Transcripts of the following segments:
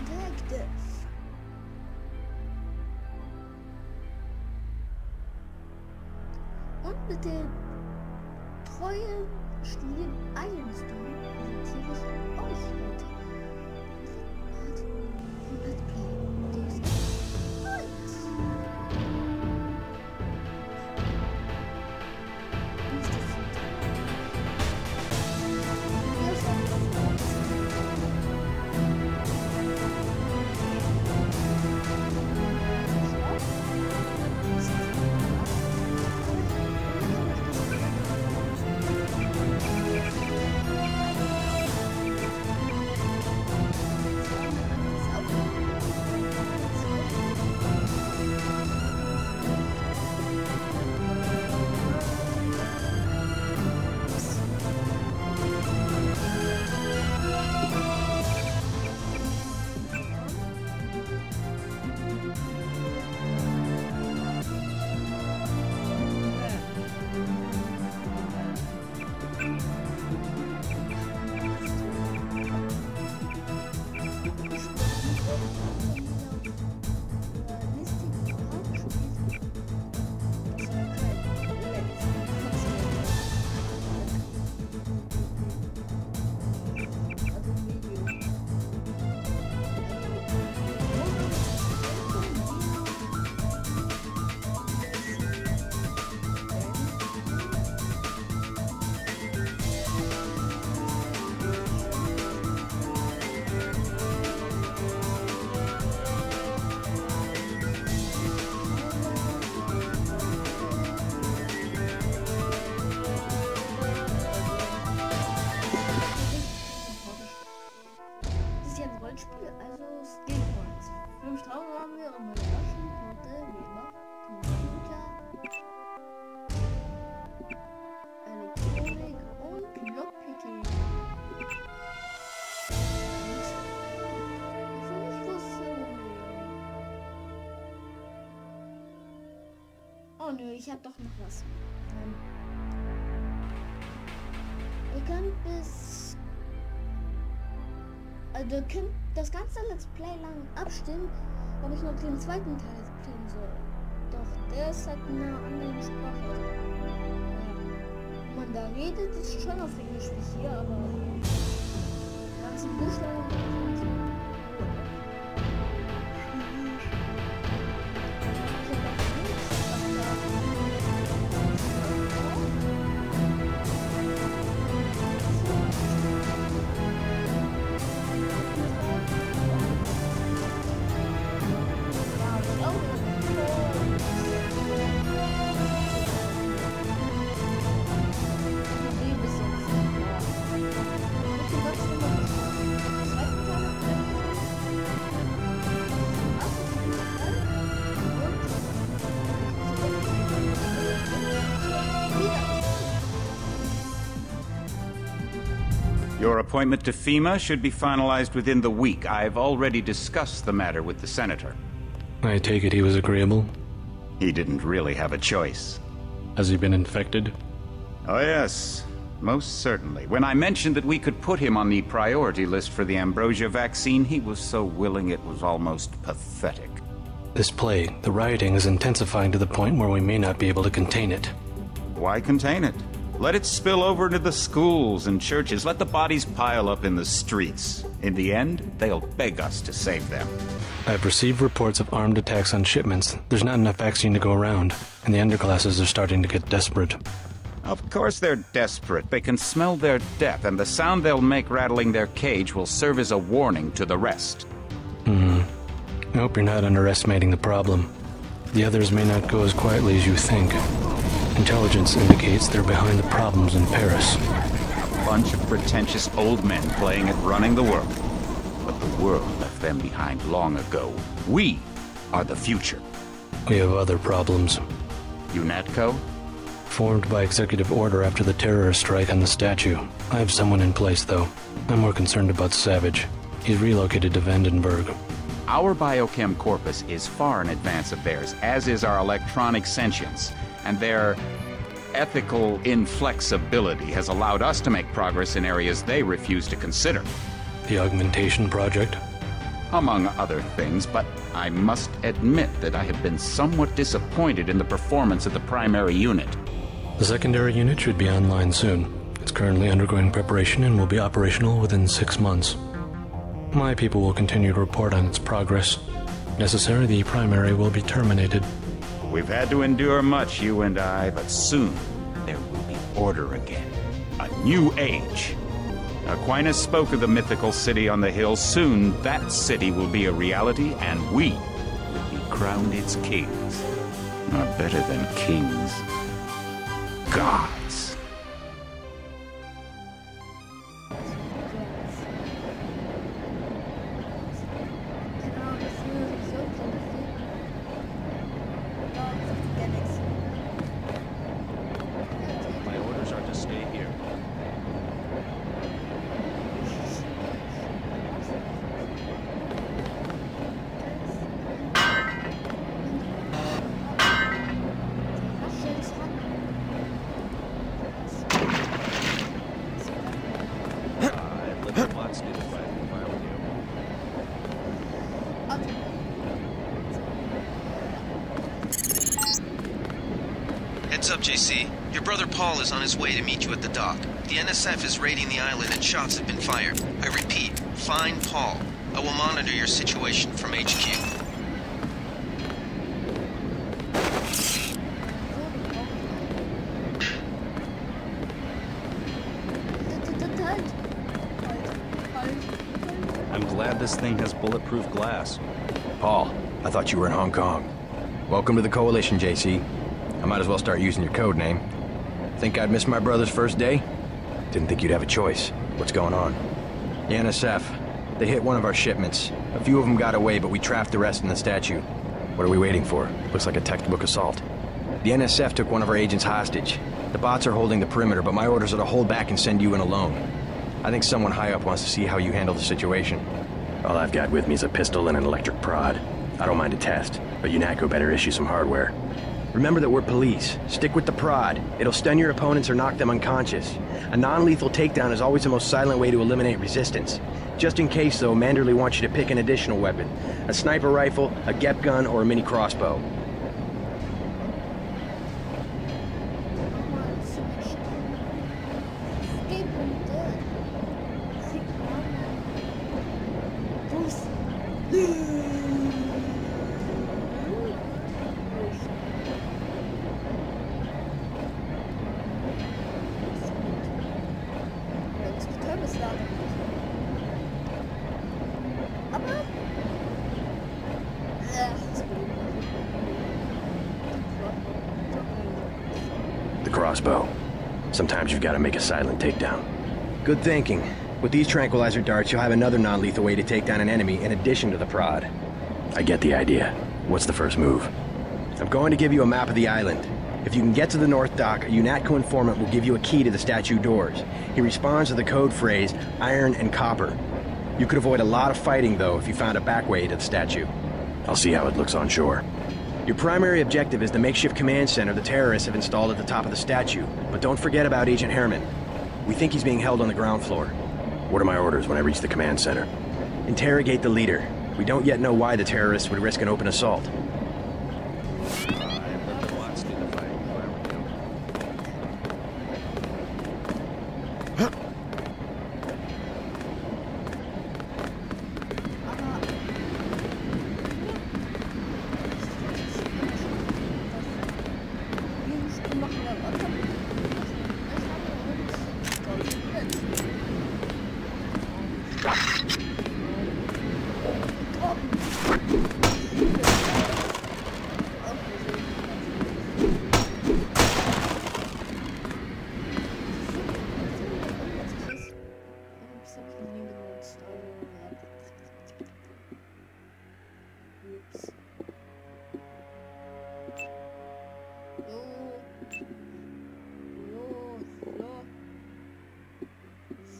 Detective. Und mit dem treuen Studien eilst du präsentiere ich euch heute Part von Let's Play DeusEx. Rollenspiel, also Skill Points. 5000 haben wir und meine Taschenpunkte, wie immer, Computer, Elektronik und Lockpicking. Oh nö, ich hab doch noch was. Ihr könnt ihr könnt das ganze Let's Play lang abstimmen, ob ich noch den zweiten Teil playen soll. Doch der ist halt in einer anderen Sprache. Ja. Man da redet, ist schon auf Englisch wie hier, aber ganzen Buchstaben. Your appointment to FEMA should be finalized within the week. I've already discussed the matter with the senator. I take it he was agreeable? He didn't really have a choice. Has he been infected? Oh yes, most certainly. When I mentioned that we could put him on the priority list for the ambrosia vaccine, he was so willing it was almost pathetic. This plague, the rioting is intensifying to the point where we may not be able to contain it. Why contain it? Let it spill over into the schools and churches. Let the bodies pile up in the streets. In the end, they'll beg us to save them. I've received reports of armed attacks on shipments. There's not enough vaccine to go around, and the underclasses are starting to get desperate. Of course they're desperate. They can smell their death, and the sound they'll make rattling their cage will serve as a warning to the rest. I hope you're not underestimating the problem. The others may not go as quietly as you think. Intelligence indicates they're behind the problems in Paris. A bunch of pretentious old men playing at running the world. But the world left them behind long ago. We are the future. We have other problems. UNATCO? Formed by executive order after the terrorist strike on the statue. I have someone in place, though. I'm more concerned about Savage. He's relocated to Vandenberg. Our biochem corpus is far in advance of theirs, as is our electronic sentience. And their ethical inflexibility has allowed us to make progress in areas they refuse to consider. The augmentation project? among other things, but I must admit that I have been somewhat disappointed in the performance of the primary unit. The secondary unit should be online soon. It's currently undergoing preparation and will be operational within 6 months. My people will continue to report on its progress. If necessary, the primary will be terminated. We've had to endure much, you and I, but soon there will be order again. A new age. Aquinas spoke of the mythical city on the hill. Soon that city will be a reality, and we will be crowned its kings. Not better than kings. Gods. My orders are to stay here. I'd let the bots do the fighting if I were you. Heads up, JC. Your brother Paul is on his way to meet you at the dock. The NSF is raiding the island and shots have been fired. I repeat, find Paul. I will monitor your situation from HQ. I'm glad this thing has bulletproof glass. Paul, I thought you were in Hong Kong. Welcome to the Coalition, JC. I might as well start using your code name. Think I'd miss my brother's first day? Didn't think you'd have a choice. What's going on? The NSF. They hit one of our shipments. A few of them got away, but we trapped the rest in the statue. What are we waiting for? Looks like a textbook assault. The NSF took one of our agents hostage. The bots are holding the perimeter, but my orders are to hold back and send you in alone. I think someone high up wants to see how you handle the situation. All I've got with me is a pistol and an electric prod. I don't mind a test, but UNATCO better issue some hardware. Remember that we're police. Stick with the prod. It'll stun your opponents or knock them unconscious. A non-lethal takedown is always the most silent way to eliminate resistance. Just in case, though, Manderley wants you to pick an additional weapon. A sniper rifle, a GEP gun, or a mini crossbow. The crossbow. Sometimes you've got to make a silent takedown. Good thinking. With these tranquilizer darts, you'll have another non-lethal way to take down an enemy in addition to the prod. I get the idea. What's the first move? I'm going to give you a map of the island. If you can get to the North Dock, a UNATCO informant will give you a key to the statue doors. He responds to the code phrase, iron and copper. You could avoid a lot of fighting, though, if you found a back way to the statue. I'll see how it looks on shore. Your primary objective is the makeshift command center the terrorists have installed at the top of the statue. But don't forget about Agent Herman. We think he's being held on the ground floor. What are my orders when I reach the command center? Interrogate the leader. We don't yet know why the terrorists would risk an open assault. I'd let the bots do the fighting if I were you.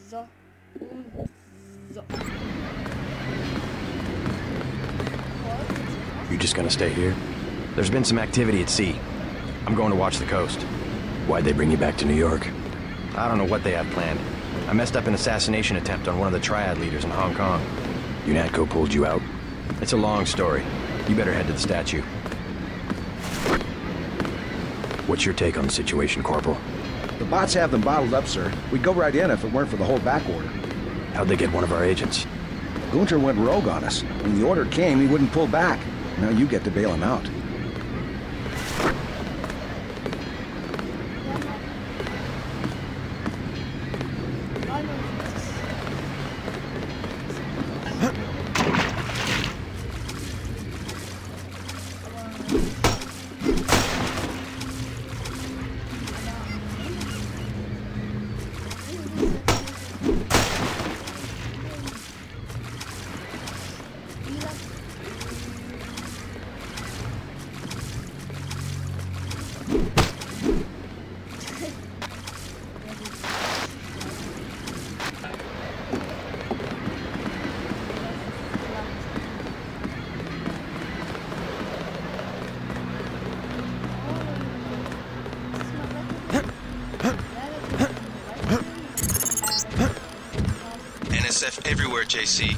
So. So. You just gonna stay here? There's been some activity at sea. I'm going to watch the coast. Why'd they bring you back to New York? I don't know what they have planned. I messed up an assassination attempt on one of the Triad leaders in Hong Kong. UNATCO pulled you out? It's a long story. You better head to the statue. What's your take on the situation, Corporal? The bots have them bottled up, sir. We'd go right in if it weren't for the whole back order. How'd they get one of our agents? Gunter went rogue on us. When the order came, he wouldn't pull back. Now you get to bail him out. NSF everywhere, JC.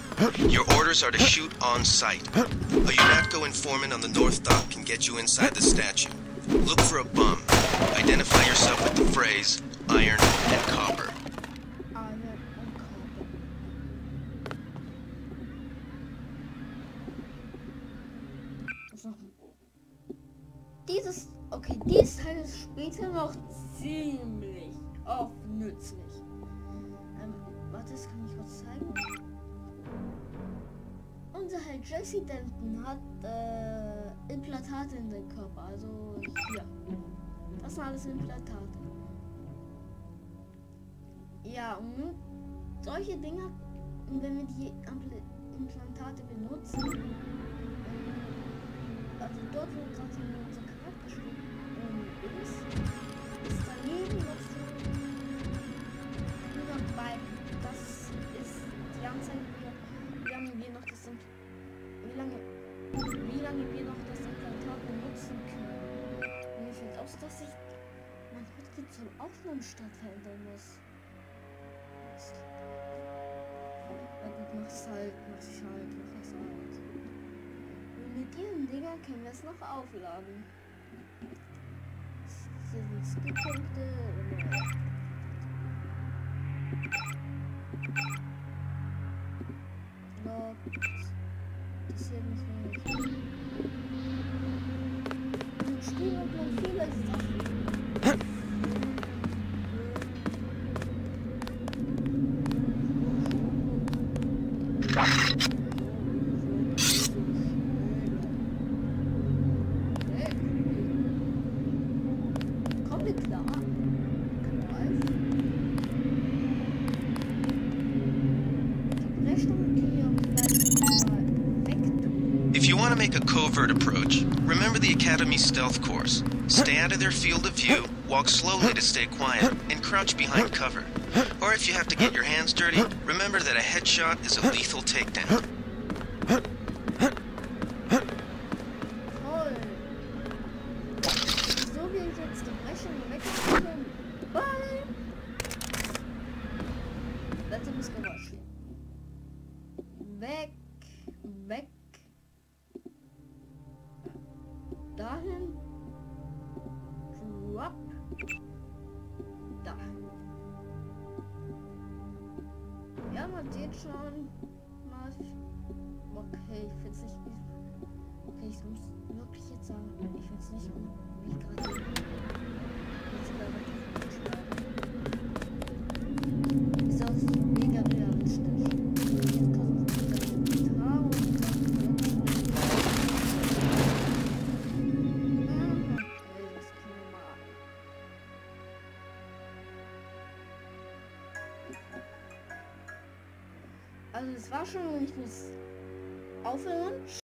Your orders are to shoot on sight. A UNATCO informant on the North Dock can get you inside the statue. Look for a bum. Identify yourself with the phrase, iron and copper. Dieses Teil ist später noch ziemlich oft nützlich. Warte, das kann ich kurz zeigen. Unser Held Jesse Denton hat Implantate in den Körper, also hier. Das sind alles Implantate. Ja, und solche Dinger, wenn wir die Implantate benutzen, also dort, wo gerade unser Charakter steht, ist daneben noch so bei, das ist die Anzeige, wie lange wir noch das Implantat benutzen können. Und mir fällt aus, dass ich mein Rücktritt zum Aufnahmestart verändern muss. Na gut, mach es halt. Und mit diesen Dingern können wir es noch aufladen. Hier sind Skillpunkte. Das hier müssen wir nicht. Im Spiel hat man viele Sachen. If you want to make a covert approach, remember the Academy stealth course. Stay out of their field of view, walk slowly to stay quiet, and crouch behind cover. Or if you have to get your hands dirty, remember that a headshot is a lethal takedown. So wie ich jetzt die Brechen weggekommen. Bye! Letztes Geräusch. Weg. Dahin. Drop. Da. Ja, man sieht schon mal. Okay, ich find's nicht. Okay, ich muss wirklich jetzt sagen, ich find's nicht gut, wie ich gerade. Ist auch mega realistisch. Also es war schon, ich muss aufhören.